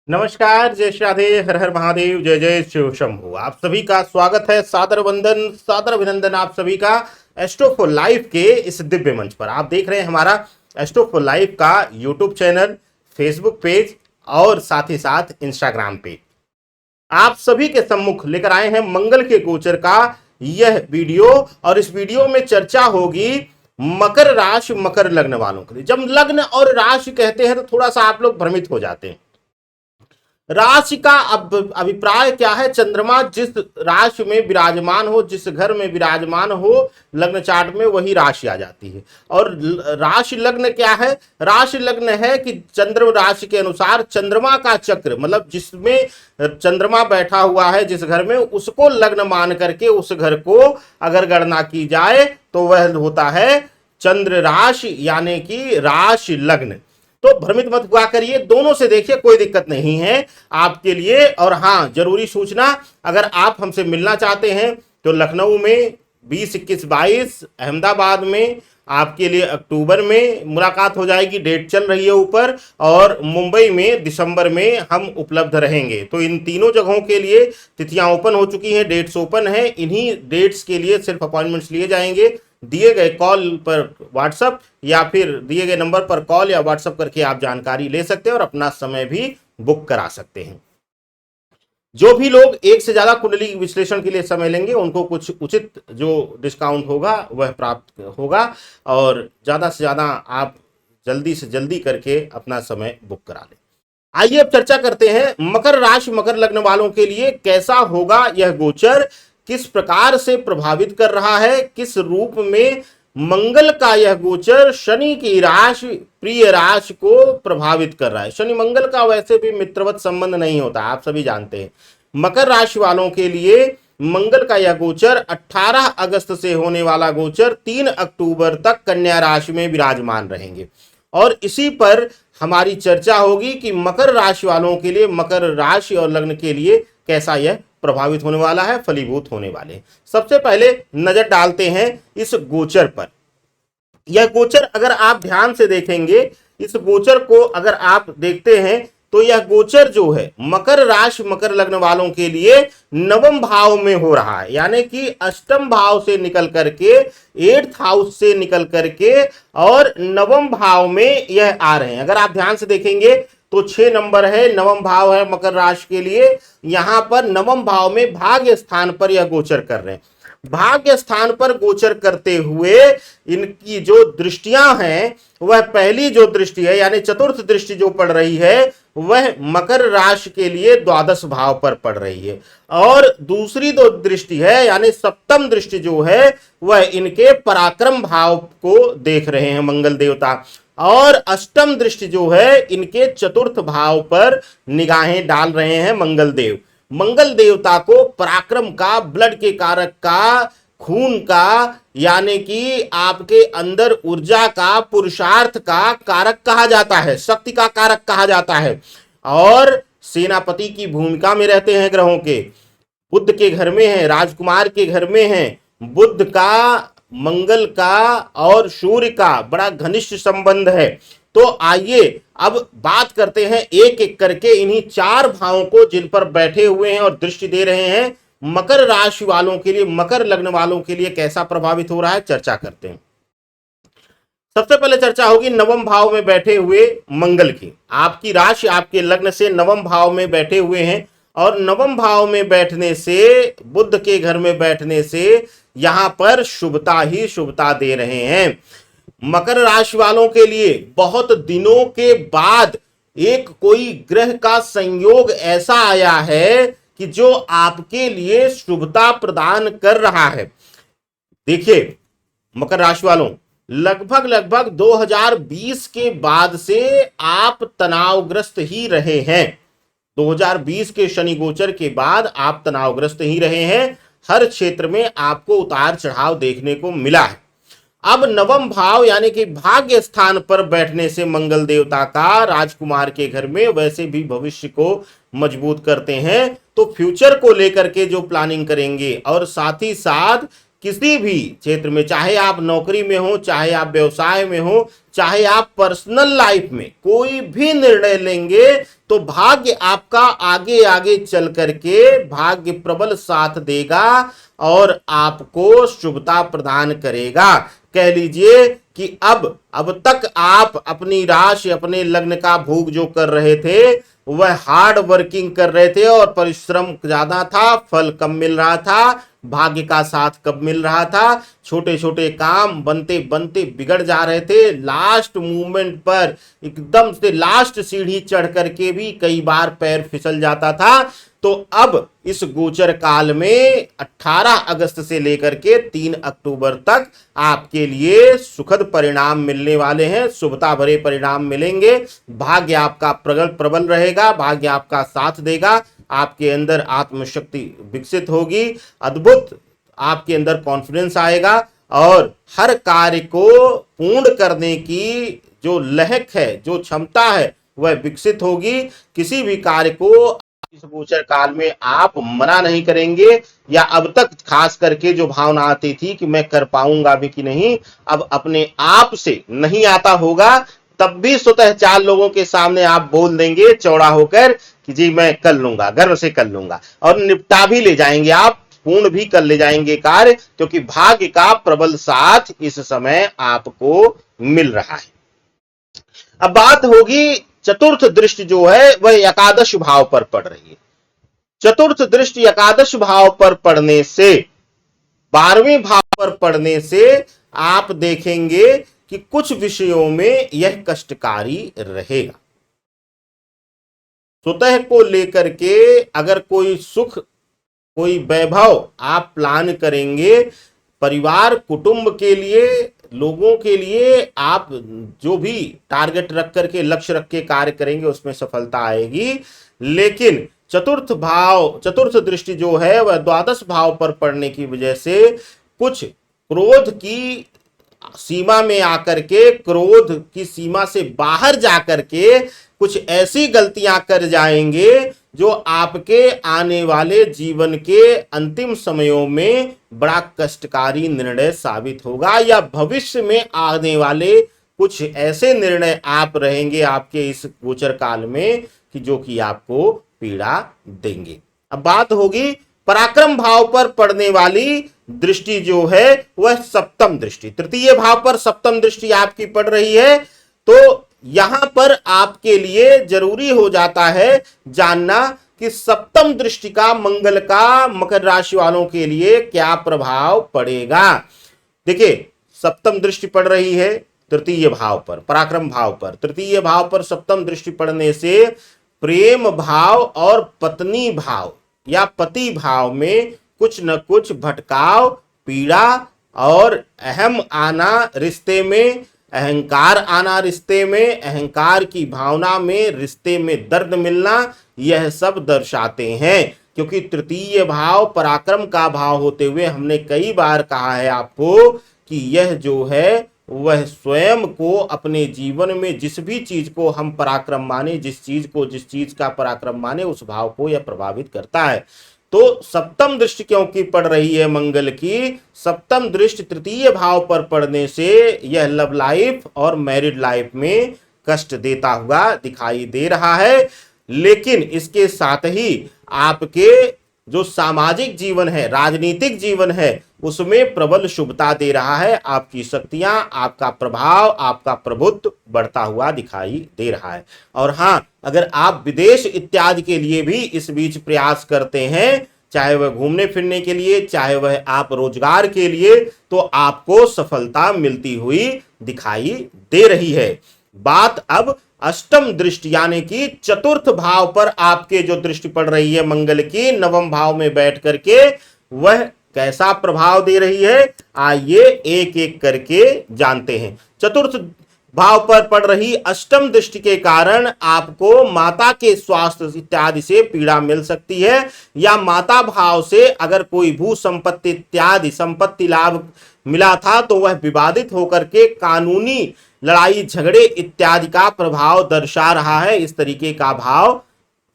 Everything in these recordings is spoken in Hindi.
नमस्कार, जय श्री राधे, हर हर महादेव, जय जय शिव शंभू। आप सभी का स्वागत है, सादर वंदन, सादर अभिनंदन आप सभी का एस्ट्रो फॉर लाइफ के इस दिव्य मंच पर। आप देख रहे हैं हमारा एस्ट्रो फॉर लाइफ का यूट्यूब चैनल, फेसबुक पेज और साथ ही साथ इंस्टाग्राम पेज। आप सभी के सम्मुख लेकर आए हैं मंगल के गोचर का यह वीडियो, और इस वीडियो में चर्चा होगी मकर राशि मकर लग्न वालों के लिए। जब लग्न और राशि कहते हैं तो थोड़ा सा आप लोग भ्रमित हो जाते हैं। राशि का अब अभिप्राय क्या है? चंद्रमा जिस राशि में विराजमान हो, जिस घर में विराजमान हो लग्न चार्ट में, वही राशि आ जाती है। और राशि लग्न क्या है? राशि लग्न है कि चंद्र राशि के अनुसार चंद्रमा का चक्र, मतलब जिसमें चंद्रमा बैठा हुआ है जिस घर में, उसको लग्न मान करके उस घर को अगर गणना की जाए तो वह होता है चंद्र राशि, यानी कि राशि लग्न। तो भ्रमित मत हुआ करिए, दोनों से देखिए, कोई दिक्कत नहीं है आपके लिए। और हाँ, जरूरी सूचना, अगर आप हमसे मिलना चाहते हैं तो लखनऊ में 20, 21, 22, अहमदाबाद में आपके लिए अक्टूबर में मुलाकात हो जाएगी, डेट चल रही है ऊपर, और मुंबई में दिसंबर में हम उपलब्ध रहेंगे। तो इन तीनों जगहों के लिए तिथियां ओपन हो चुकी हैं, डेट्स ओपन है। इन्हीं डेट्स के लिए सिर्फ अपॉइंटमेंट्स लिए जाएंगे। दिए गए कॉल पर व्हाट्सएप या फिर दिए गए नंबर पर कॉल या व्हाट्सएप करके आप जानकारी ले सकते हैं और अपना समय भी बुक करा सकते हैं। जो भी लोग एक से ज्यादा कुंडली विश्लेषण के लिए समय लेंगे उनको कुछ उचित जो डिस्काउंट होगा वह प्राप्त होगा, और ज्यादा से ज्यादा आप जल्दी से जल्दी करके अपना समय बुक करा लें। आइए अब चर्चा करते हैं मकर राशि मकर लग्न वालों के लिए कैसा होगा यह गोचर, किस प्रकार से प्रभावित कर रहा है, किस रूप में मंगल का यह गोचर शनि की राशि, प्रिय राशि को प्रभावित कर रहा है। शनि मंगल का वैसे भी मित्रवत संबंध नहीं होता, आप सभी जानते हैं। मकर राशि वालों के लिए मंगल का यह गोचर 18 अगस्त से होने वाला गोचर 3 अक्टूबर तक कन्या राशि में विराजमान रहेंगे। और इसी पर हमारी चर्चा होगी कि मकर राशि वालों के लिए, मकर राशि और लग्न के लिए कैसा यह प्रभावित होने वाला है, फलीभूत होने वाले हैं। सबसे पहले नजर डालते हैं इस गोचर पर। यह गोचर अगर आप ध्यान से देखेंगे, इस गोचर को अगर आप देखते हैं तो यह गोचर जो है मकर राशि मकर लग्न वालों के लिए नवम भाव में हो रहा है, यानी कि अष्टम भाव से निकल करके, 8th हाउस से निकल करके और नवम भाव में यह आ रहे हैं। अगर आप ध्यान से देखेंगे तो 6 नंबर है, नवम भाव है मकर राशि के लिए। यहां पर नवम भाव में भाग्य स्थान पर यह गोचर कर रहे हैं। भाग्य स्थान पर गोचर करते हुए इनकी जो दृष्टियां हैं, वह पहली जो दृष्टि है यानी चतुर्थ दृष्टि जो पड़ रही है वह मकर राशि के लिए द्वादश भाव पर पड़ रही है, और दूसरी दो दृष्टि है यानी सप्तम दृष्टि जो है वह इनके पराक्रम भाव को देख रहे हैं मंगल देवता, और अष्टम दृष्टि जो है इनके चतुर्थ भाव पर निगाहें डाल रहे हैं मंगल देव। मंगल देवता को पराक्रम का, ब्लड के कारक का, खून का, यानी कि आपके अंदर ऊर्जा का, पुरुषार्थ का कारक कहा जाता है, शक्ति का कारक कहा जाता है। और सेनापति की भूमिका में रहते हैं ग्रहों के। बुध के घर में है, राजकुमार के घर में है। बुध का, मंगल का और सूर्य का बड़ा घनिष्ठ संबंध है। तो आइए अब बात करते हैं एक एक करके इन्हीं 4 भावों को जिन पर बैठे हुए हैं और दृष्टि दे रहे हैं मकर राशि वालों के लिए, मकर लग्न वालों के लिए कैसा प्रभावित हो रहा है, चर्चा करते हैं। सबसे पहले चर्चा होगी नवम भाव में बैठे हुए मंगल की। आपकी राशि आपके लग्न से नवम भाव में बैठे हुए हैं, और नवम भाव में बैठने से, बुध के घर में बैठने से यहां पर शुभता ही शुभता दे रहे हैं। मकर राशि वालों के लिए बहुत दिनों के बाद एक कोई ग्रह का संयोग ऐसा आया है कि जो आपके लिए शुभता प्रदान कर रहा है। देखिए मकर राशि वालों, लगभग 2020 के बाद से आप तनावग्रस्त ही रहे हैं। 2020 के शनि गोचर के बाद आप तनावग्रस्त ही रहे हैं। हर क्षेत्र में आपको उतार चढ़ाव देखने को मिला है। अब नवम भाव यानी कि भाग्य स्थान पर बैठने से मंगल देवता का राजकुमार के घर में वैसे भी भविष्य को मजबूत करते हैं, तो फ्यूचर को लेकर के जो प्लानिंग करेंगे और साथ ही साथ किसी भी क्षेत्र में, चाहे आप नौकरी में हो, चाहे आप व्यवसाय में हो, चाहे आप पर्सनल लाइफ में कोई भी निर्णय लेंगे तो भाग्य आपका आगे आगे चल करके भाग्य प्रबल साथ देगा और आपको शुभता प्रदान करेगा। कह लीजिए कि अब तक आप अपनी राशि, अपने लग्न का भोग जो कर रहे थे वह हार्ड वर्किंग कर रहे थे और परिश्रम ज्यादा था, फल कम मिल रहा था, भाग्य का साथ कब मिल रहा था, छोटे छोटे काम बनते बनते बिगड़ जा रहे थे, लास्ट मूवमेंट पर एकदम से लास्ट सीढ़ी चढ़ करके भी कई बार पैर फिसल जाता था। तो अब इस गोचर काल में 18 अगस्त से लेकर के 3 अक्टूबर तक आपके लिए सुखद परिणाम मिलने वाले हैं, शुभता भरे परिणाम मिलेंगे, भाग्य आपका प्रबल रहेगा, भाग्य आपका साथ देगा, आपके अंदर आत्मशक्ति विकसित होगी, अद्भुत आपके अंदर कॉन्फिडेंस आएगा और हर कार्य को पूर्ण करने की जो लहक है, जो क्षमता है वह विकसित होगी। किसी भी कार्य को इस गोचर काल में आप मना नहीं करेंगे, या अब तक खास करके जो भावना आती थी कि मैं कर पाऊंगा भी कि नहीं, अब अपने आप से नहीं आता होगा, तब भी स्वतः 4 लोगों के सामने आप बोल देंगे चौड़ा होकर कि जी मैं कर लूंगा, गर्व से कर लूंगा, और निपटा भी ले जाएंगे, आप पूर्ण भी कर ले जाएंगे कार्य, क्योंकि भाग्य का प्रबल साथ इस समय आपको मिल रहा है। अब बात होगी चतुर्थ दृष्टि जो है वह एकादश भाव पर पड़ रही है। चतुर्थ दृष्टि एकादश भाव पर पड़ने से, 12वें भाव पर पड़ने से आप देखेंगे कि कुछ विषयों में यह कष्टकारी रहेगा। स्वतः को लेकर के अगर कोई सुख, कोई वैभव आप प्लान करेंगे, परिवार कुटुंब के लिए, लोगों के लिए आप जो भी टारगेट रख करके, लक्ष्य रख के कार्य करेंगे उसमें सफलता आएगी। लेकिन चतुर्थ दृष्टि जो है वह द्वादश भाव पर पड़ने की वजह से कुछ क्रोध की सीमा में आकर के, क्रोध की सीमा से बाहर जाकर के कुछ ऐसी गलतियां कर जाएंगे जो आपके आने वाले जीवन के अंतिम समयों में बड़ा कष्टकारी निर्णय साबित होगा, या भविष्य में आने वाले कुछ ऐसे निर्णय आप रहेंगे आपके इस गोचर काल में कि जो कि आपको पीड़ा देंगे। अब बात होगी पराक्रम भाव पर पड़ने वाली दृष्टि जो है वह सप्तम दृष्टि, तृतीय भाव पर सप्तम दृष्टि आपकी पड़ रही है। तो यहां पर आपके लिए जरूरी हो जाता है जानना कि सप्तम दृष्टि का, मंगल का मकर राशि वालों के लिए क्या प्रभाव पड़ेगा। देखिए, सप्तम दृष्टि पड़ रही है तृतीय भाव पर, पराक्रम भाव पर। तृतीय भाव पर सप्तम दृष्टि पड़ने से प्रेम भाव और पत्नी भाव या पति भाव में कुछ न कुछ भटकाव, पीड़ा और अहम आना रिश्ते में, अहंकार आना रिश्ते में, अहंकार की भावना में, रिश्ते में दर्द मिलना, यह सब दर्शाते हैं। क्योंकि तृतीय भाव पराक्रम का भाव होते हुए हमने कई बार कहा है आपको कि यह जो है वह स्वयं को अपने जीवन में जिस भी चीज को हम पराक्रम माने, जिस चीज का पराक्रम माने, उस भाव को यह प्रभावित करता है। तो सप्तम दृष्टि क्योंकि पड़ रही है मंगल की, सप्तम दृष्टि तृतीय भाव पर पड़ने से यह लव लाइफ और मैरिड लाइफ में कष्ट देता हुआ दिखाई दे रहा है। लेकिन इसके साथ ही आपके जो सामाजिक जीवन है, राजनीतिक जीवन है, उसमें प्रबल शुभता दे रहा है। आपकी शक्तियां, आपका प्रभाव, आपका प्रभुत्व बढ़ता हुआ दिखाई दे रहा है। और हाँ, अगर आप विदेश इत्यादि के लिए भी इस बीच प्रयास करते हैं, चाहे वह घूमने फिरने के लिए, चाहे वह आप रोजगार के लिए, तो आपको सफलता मिलती हुई दिखाई दे रही है। बात अब अष्टम दृष्टि यानी कि चतुर्थ भाव पर आपके जो दृष्टि पड़ रही है मंगल की, नवम भाव में बैठ करके, वह कैसा प्रभाव दे रही है, आइए एक एक करके जानते हैं। चतुर्थ भाव पर पड़ रही अष्टम दृष्टि के कारण आपको माता के स्वास्थ्य इत्यादि से पीड़ा मिल सकती है, या माता भाव से अगर कोई भू संपत्ति इत्यादि संपत्ति लाभ मिला था तो वह विवादित होकर के कानूनी लड़ाई झगड़े इत्यादि का प्रभाव दर्शा रहा है। इस तरीके का भाव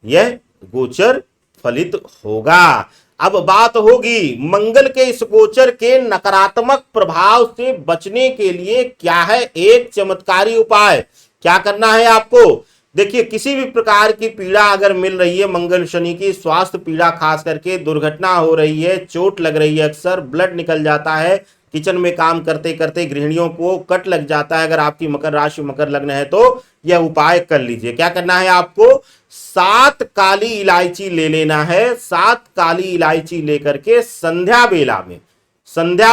यह गोचर फलित होगा। अब बात होगी मंगल के इस गोचर के नकारात्मक प्रभाव से बचने के लिए क्या है एक चमत्कारी उपाय। क्या करना है आपको, देखिए किसी भी प्रकार की पीड़ा अगर मिल रही है, मंगल शनि की स्वास्थ्य पीड़ा, खास करके दुर्घटना हो रही है, चोट लग रही है, अक्सर ब्लड निकल जाता है, किचन में काम करते करते गृहिणियों को कट लग जाता है, अगर आपकी मकर राशि मकर लग्न है तो यह उपाय कर लीजिए। क्या करना है आपको, 7 काली इलायची ले लेना है। 7 काली इलायची लेकर के संध्या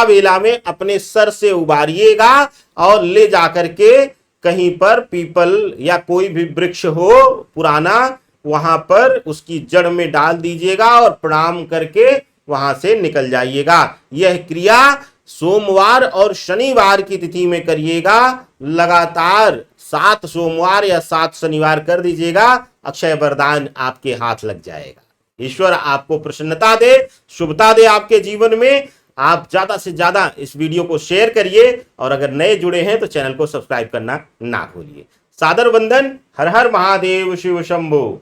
बेला में अपने सर से उबारिएगा और ले जाकर के कहीं पर पीपल या कोई भी वृक्ष हो पुराना, वहां पर उसकी जड़ में डाल दीजिएगा और प्रणाम करके वहां से निकल जाइएगा। यह क्रिया सोमवार और शनिवार की तिथि में करिएगा। लगातार 7 सोमवार या 7 शनिवार कर दीजिएगा, अक्षय वरदान आपके हाथ लग जाएगा। ईश्वर आपको प्रसन्नता दे, शुभता दे आपके जीवन में। आप ज्यादा से ज्यादा इस वीडियो को शेयर करिए और अगर नए जुड़े हैं तो चैनल को सब्सक्राइब करना ना भूलिए। सादर वंदन। हर हर महादेव, शिव शंभो।